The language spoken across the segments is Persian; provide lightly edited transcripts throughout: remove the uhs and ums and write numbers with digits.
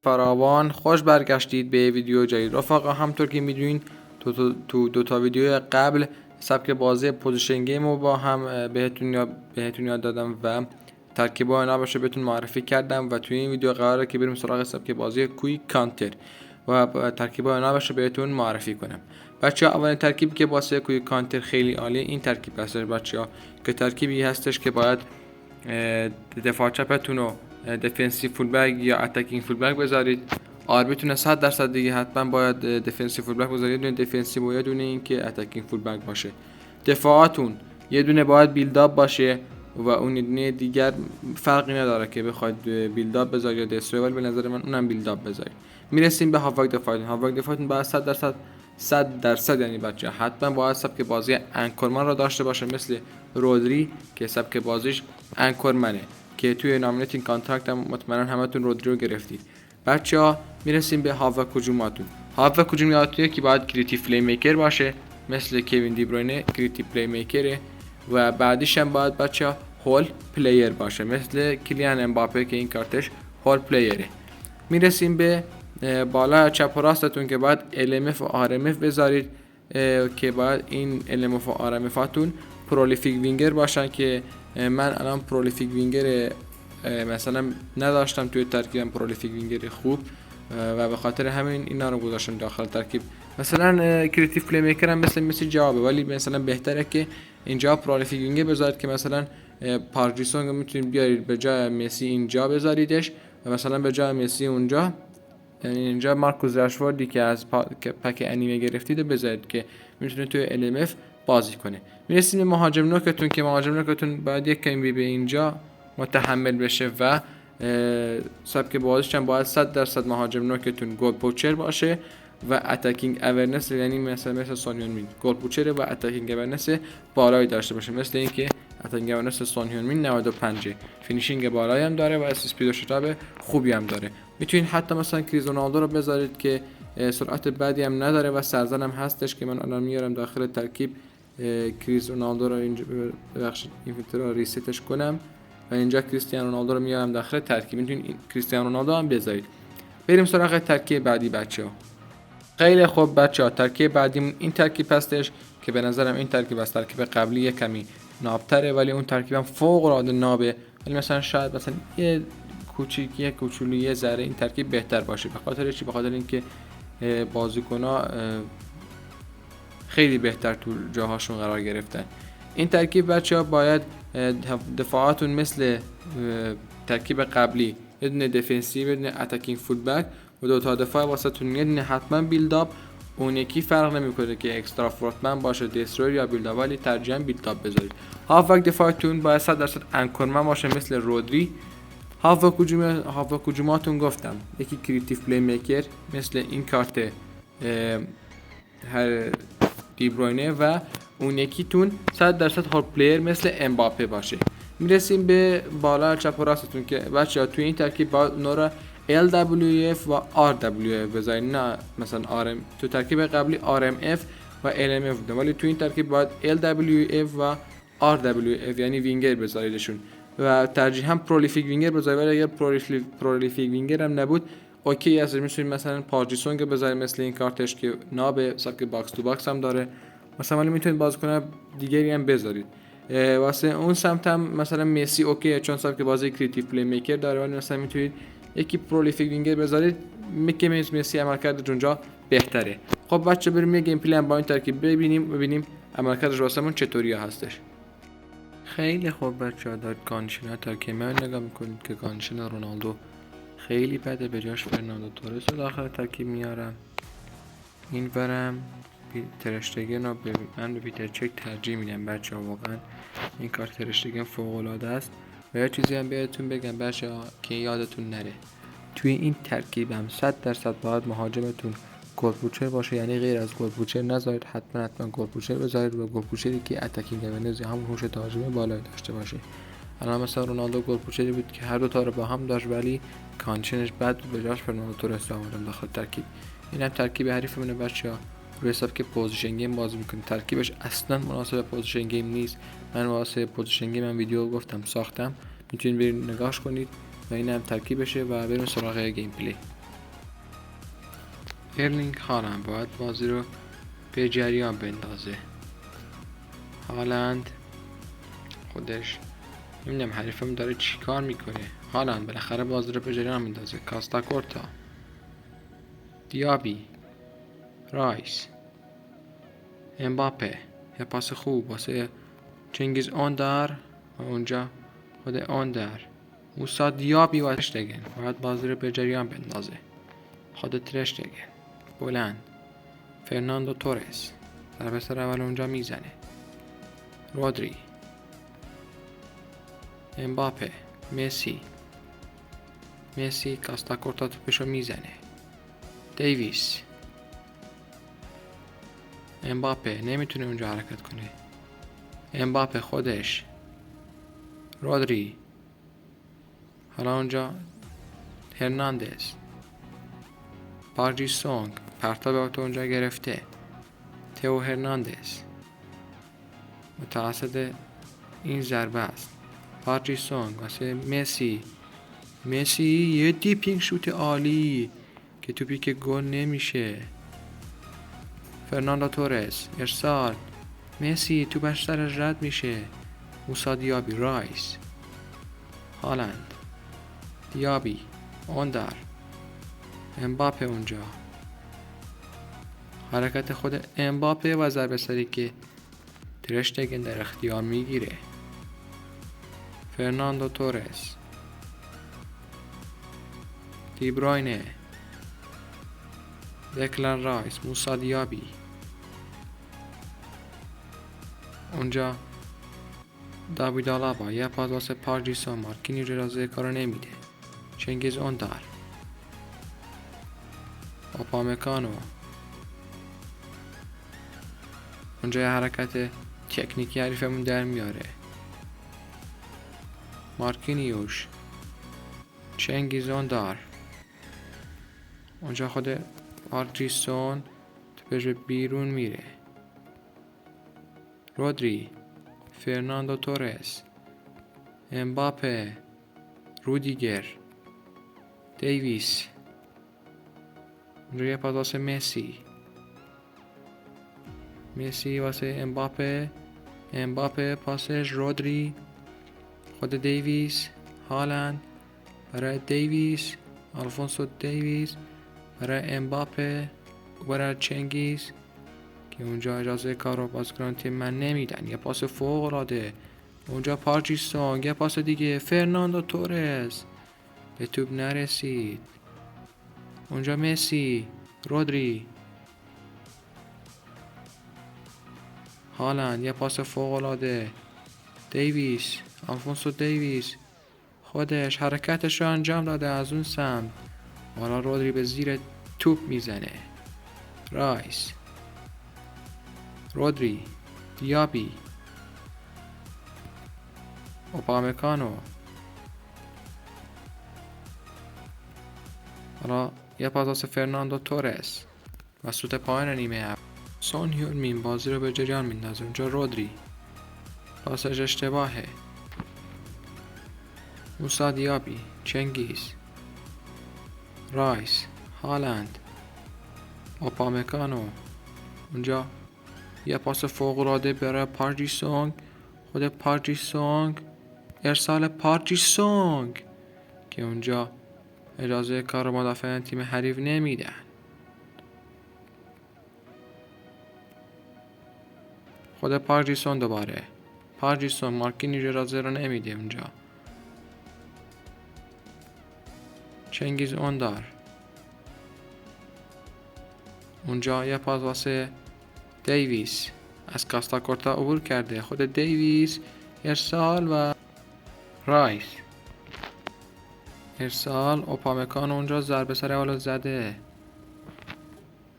فراوان خوش برگشتید به ویدیو جدید رفقا. همطور که میدونین تو دو تا ویدیو قبل سبک بازی پوزیشن گیم رو با هم بهتون یاد دادم و ترکیب اینا باشه بهتون معرفی کردم و توی این ویدیو قراره که بریم سراغ سبک بازی کویک کانتر و ترکیب اینا باشه بهتون معرفی کنم. بچه‌ها اولین ترکیبی که واسه کویک کانتر خیلی عالیه این ترکیب هستش بچه‌ها، که ترکیبی هستش که باید دفاع چپتون رو دفنسیو فول بک یا اتکینگ فول بک بذارید. آربیتون 100% دیگه حتما باید دفنسیو فول بک بذارید، یه دونه دفنسیو و یه دونه این که اتکینگ فول بک باشه. دفاعاتون یه دونه باید بیلداپ باشه و اون دونه دیگر فرقی نداره که بخواید بیلداپ بذارید یا دسترویل، به نظر من اونم بیلداپ بذارید. میرسیم به هافبک دفاعتون. هافبک دفاعتون باید 100% یعنی بچه حتما باید سبک بازی انکورمن رو داشته باشه، مثل رودری که سبک بازیش انکورمنه، که توی نامینیتینگ کانترکت هم مطمئنا همتون رودری رو گرفتید. بچه‌ها میرسیم به هافبک هجوماتون. هافبک هجوماتون که باید کریتیو پلی میکر باشه، مثل کوین دی بروینه کریتیو پلی میکره، و بعدیش هم باید بچه‌ها هول پلیر باشه، مثل کلیان امباپه که این کارتش هول پلیره. میرسیم به بالا چپ و راستتون که باید LMF و RMF بذارید، که باید این LMF و RMF هاتون پرولیفیک وینگر باشن، که من الان پرولیفیک وینگر مثلا نداشتم توی ترکیبم، پرولیفیک وینگر خوب، و به خاطر همین اینا رو گذاشتم داخل ترکیب. مثلا کریتیو پلی میکر هم مثل جوابه، ولی مثلا بهتره که اینجا پرولیفیک وینگر بذارید، که مثلا پارجیسون رو میتونید بیارید به جای مسی اینجا بذاریدش، و مثلا به جای مسی اونجا، یعنی اینجا مارکوس راشفوردی که از پک انیمه گرفتید بذارید که میتونه توی LMF بازی کنه. میرسیم به مهاجم نوکتون، که مهاجم نوکتون باید یک کمی به اینجا متحمل بشه و سبک بازیش هم باید 100% مهاجم نوکتون گل پوچر باشه و اتکینگ اورنس، یعنی مثل سون مین گل پوچر و اتکینگ اورنس بالایی داشته باشه، مثل اینکه اتکینگ اورنس سون مین 95، فینیشینگ بالایی هم داره و اسپید و شتاب خوبی هم داره. میتونید حتی مثلا کریز رونالدو رو بذارید که سرعت بدی هم نداره و سرزن هم هستش، که من الان میارم داخل ترکیب کریز رونالدو رو اینجا ببخشید این فیلتر رو ریستش کنم و اینجا کریستیانو رونالدو رو میارم داخل ترکیب. میتونید کریستیانو رونالدو هم بذارید. بریم سراغ ترکیب بعدی بچه‌ها. خیلی خوب بچه‌ها، ترکیب بعدی این ترکیب هستش که به نظرم این ترکیب از ترکیب قبلی کمی نابتره، ولی اون ترکیبم فوق العاده نابه، ولی مثلا شاید مثلا یه کوچولو یه ذره این ترکیب بهتر باشه. به خاطر چی؟ به خاطر اینکه بازیکن‌ها خیلی بهتر تو جاهاشون قرار گرفتن. این ترکیب بچه‌ها باید دفاعاتون مثل ترکیب قبلی یه دونه دفنسیو، یه دونه اتکینگ فول بک و دو تا دفاع واسهتون، یه دونه حتما بیلداپ. اون یکی فرق نمیکنه که اکسترا فورتمن باشه، دسترویر یا بیلداپ، ولی ترجیحاً بیلداپ بذارید. هافبک دفاعتون باید 100% انکورمن باشه، مثل رودری. هافبک هجوماتون گفتم یکی کریتیو پلی میکر مثل این کارت هر دی بروینه و اون یکیتون 100% هول پلیر مثل امباپه باشه. میرسیم به بالا چپ و راستتون که بچه‌ها توی این ترکیب باید اونا رو LWF و RWF بذارید، نه مثلا تو ترکیب قبلی RMF و LMF بوده، ولی توی این ترکیب باید LWF و RWF یعنی وینگر بذاریدشون و ترجیحاً پرولیفیک وینگر بذارید. ولی اگر پرولیفیک وینگر هم نبود اوکی هست، میتونید مثلا پارجیسون رو بذارید مثل این کارتش که ناب سبک باکس تو باکس هم داره مثلا، ولی میتونید بازیکن دیگری هم بذارید. واسه اون سمت هم مثلا مسی اوکی چون سبک بازی کریتیو پلی میکر داره، ولی مثلا میتونید یکی پرولیفیک وینگر بذارید، میگه مسی عملکردش اونجا بهتره. خب بچه بریم یه گیم پلی هم با این ترکیب ببینیم عملکردش واسمون چطوری هستش. خیلی خوب بچه‌ها، داد کانشینا ترکیب من نگاه میکنید که کانشینا رونالدو خیلی بده، به جاش فرناندو تورس رو داخل ترکیب میارم. این برم ترشتگن رو من به پیتر چک ترجیح میدم بچه‌ها، واقعا این کار ترشتگن فوق العاده است. و یه چیزی هم بهتون بگم بچه‌ها که یادتون نره، توی این ترکیبم 100% باید مهاجمتون گل پوچر باشه، یعنی غیر از گل پوچر نذارید، حتما گل پوچر بذارید و گل پوچری که اتکینگ اورنس همون هوش تهاجمی بالایی داشته باشه. الان مثلا رونالدو گل پوچری بود که هر دو تا رو با هم داشت، ولی کانشنش بد بود، به جاش فرناندو تورس آوردم داخل ترکیب. اینم ترکیب حریف منه بچه‌ها، روی حساب که پوزیشن گیم بازی میکنه. ترکیبش اصلا مناسب پوزیشن گیم نیست. من واسه پوزیشن گیم من ویدیو گفتم ساختم، میتونید برید نگاهش کنید و اینم ترکیبشه و بریم سراغ گیم پلی. ارلینگ هالند باید بازی رو به جریان بندازه. هالند خودش نمیدونم حریفم داره چی کار میکنه. هالند بالاخره بازی رو به جریان میندازه. کاستا کورتا، دیابی، رایس، امباپه، یه پاس خوب واسه چنگیز آندر و اونجا خود آندر، موسا دیابی و ترشتگن باید بازی رو به جریان بندازه. خود ترشتگن بلند، فرناندو تورس ضربه سر اول اونجا میزنه. رودری، امباپه، مسی کاستا کورتا توپشو میزنه. دیویس، امباپه نمیتونه اونجا حرکت کنه. امباپه خودش، رودری، حالا اونجا هرناندز، پارجی سونگ پرتاب تو اونجا گرفته. تئو هرناندز متوسط این ضربه است. پارجی سونگ واسه مسی یه دیپینگ شوت عالی که توپی که گل نمیشه. فرناندو تورس ارسال، مسی توپش سر رد میشه. موسا دیابی، رایس، هالند، دیابی، اوندر، امباپه اونجا حرکت خود امباپه و ضربه سری که ترشتگن در اختیار میگیره. فرناندو تورس، دیبروینه، دکلن رایس، موسا دیابی اونجا، داوید آلابا یه پاس واسه پارجیسون، مارکینیوش اجازه کارو نمیده. چنگیز اوندار، اپامکانو اونجا یه حرکت تکنیکی حریفمون در میاره. مارکینیوش، چنگیز اوندار اونجا خود پارجیسون توپش بیرون میره. رودری، فرناندو تورس، امباپه، رودیگر، دیویس اونجا یه پاس واسه مسی واسه امباپه پاسش، رودری، خود دیویس، هالند برای دیویس، آلفونسو دیویس برای امباپه برای چنگیز که اونجا اجازه کار رو بازیکن تیم من نمیدن. یه پاس فوق العاده اونجا پارچیسون، یه پاس دیگه فرناندو تورس به توپ نرسید. اونجا مسی، رودری، هالند یه پاس فوق العاده، دیویس، آلفونسو دیویس خودش حرکتش رو انجام داده از اون سمت. حالا رودری به زیر توپ میزنه. رایس، رودری، دیابی، اوپامکانو حالا یه پاس واسه فرناندو تورس و سوت پایین نیمه اول. سون هیون مین بازی رو به جریان میندازه. اونجا رودری پاسش اشتباهه. موسا دیابی، چنگیز، رایس، هالند، اوپامکانو اونجا یه پاس فوق العاده برای پارجیسون، خود پارجیسون ارسال پارجیسون که اونجا اجازه کار مدافعین تیم حریف نمیدن. خود پارجیسون دوباره، پارجیسون مارکینیوش اجازه رو نمیده. اونجا چنگیز اوندار اونجا یه پاس واسه دیویس از کاستا کورتا عبور کرده. خود دیویس ارسال و رایس ارسال. اوپامکان اونجا ضربه سر اول زده.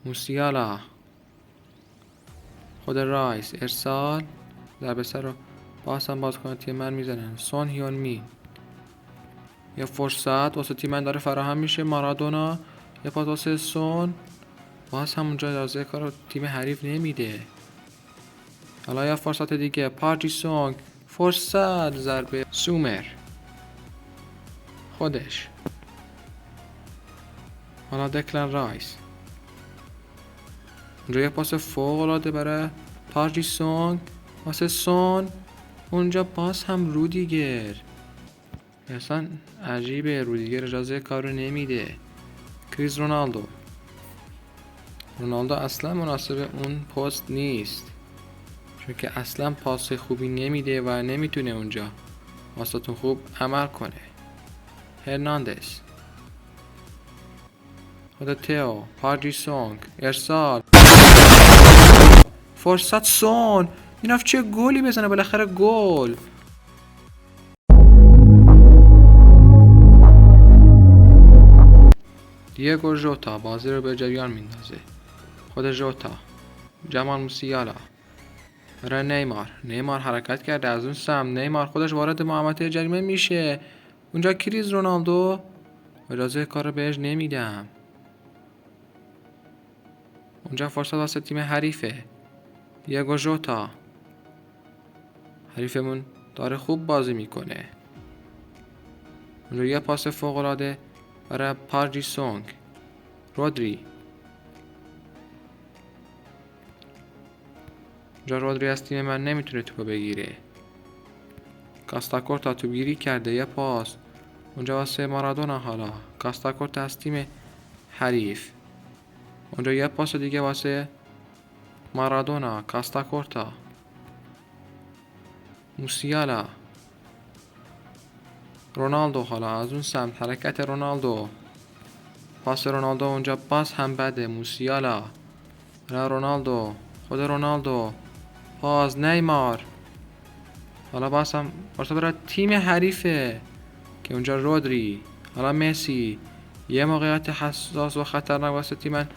موسیالا، خود رایس ارسال، ضربه سر رو بازیکن تیم من میزنن. سون هیون می یه فرصت واسه تیم من داره فراهم میشه. مارادونا یه پاس واسه سون، باز همونجا اجازه کار رو تیم حریف نمیده. حالا یه فرصت دیگه، پارجیسون فرصت، ضربه سومر خودش. حالا دکلن رایس اونجا یه پاس فوق العاده برای پارک جی سونگ واسه سون. اونجا باز هم رودیگر. اصلا عجیبه، رودیگر اجازه کارو نمیده. کریس رونالدو اصلا مناسب اون پست نیست، چون که اصلا پاس خوبی نمیده و نمیتونه اونجا واسهتون خوب عمل کنه. هرناندز، خدا تئو، پارک جی سونگ، ارسال، فرصت سون، این رفت چه گلی بزنه، بالاخره گل. دیگو ژوتا بازی رو به جریان میندازه. خود ژوتا، جمال موسیالا برای نیمار حرکت کرده از اون سمت. نیمار خودش وارد محوطه جریمه میشه. اونجا کریس رونالدو، اجازه کار رو بهش نمیدم. اونجا فرصت واسه تیم حریفه. دیگو ژوتا، حریفمون داره خوب بازی میکنه. اونجا یه پاس فوق العاده برای پارک جی سونگ. رودری، اونجا رودری از تیم من نمیتونه توپو بگیره. کاستاکورتا توپ گیری کرده، یه پاس اونجا واسه مارادونا. حالا کاستاکورتا از تیم حریف. اونجا یه پاس دیگه واسه مارادونا. کاستاکورتا، موسیالا، رونالدو. حالا از اون سمت حرکت رونالدو، پاس رونالدو اونجا باز هم بده. موسیالا، رونالدو، خود رونالدو، پاس نیمار. حالا باز هم فرصت برای تیم حریفه که اونجا رودری. حالا مسی، یه موقعیت حساس و خطرناک واسه تیم من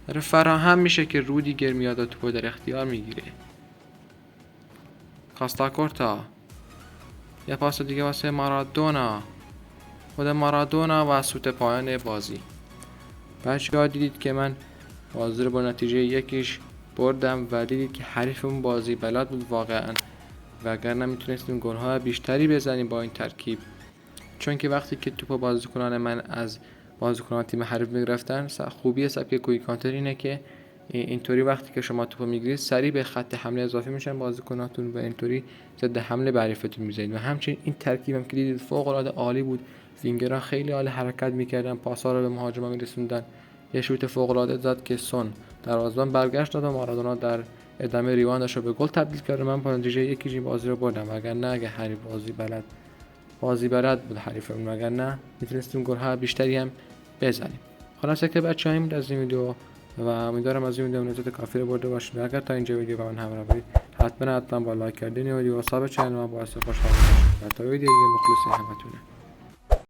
داره فراهم میشه که رودیگر میاد و توپو در اختیار میگیره. کاستاکورتا، یه پاس دیگه واسه مارادونا. خود مارادونا و سوت پایان بازی. بچه‌ها دیدید که من بازی رو با نتیجه 1 بردم و دیدید که حریفمون بازی بلد بود واقعا، وگرنه میتونستیم گل‌های بیشتری بزنیم با این ترکیب. چون که وقتی که توپو بازیکنان من از بازیکنان تیم حریف میگرفتن، خوبی سبک کویک کانتر اینه که اینطوری وقتی که شما توپو میگیرید سریع به خط حمله اضافه میشن بازیکناتون و اینطوری ضد حمله به حریفتون میزنید. و همچنین این ترکیبم که دیدید فوق العاده عالی بود. وینگرها خیلی عالی حرکت میکردن، پاس‌ها رو به مهاجما میرسوندن. یه شوت فوق العاده زد که سون دروازه‌بان برگشت داد و مارادونا در ادامه ریواندش رو به گل تبدیل کرد. من با نتیجه 1 بازی رو بردم، وگرنه اگه حریف بازی بلد بود حریفمون، وگرنه میتونستیم گل‌ها بیشتری هم بزنیم. خلاصه که بچه‌ها این از این ویدیو و امیدوارم از این ویدیو لذت کافی رو برده باشید. اگر تا اینجا ویدیو با من همراه بودید حتما با لایک کردن ویدیو و ساب چنل ما باعث خوشحالی میشه. تا ویدیو دیگه مخلص همتونه.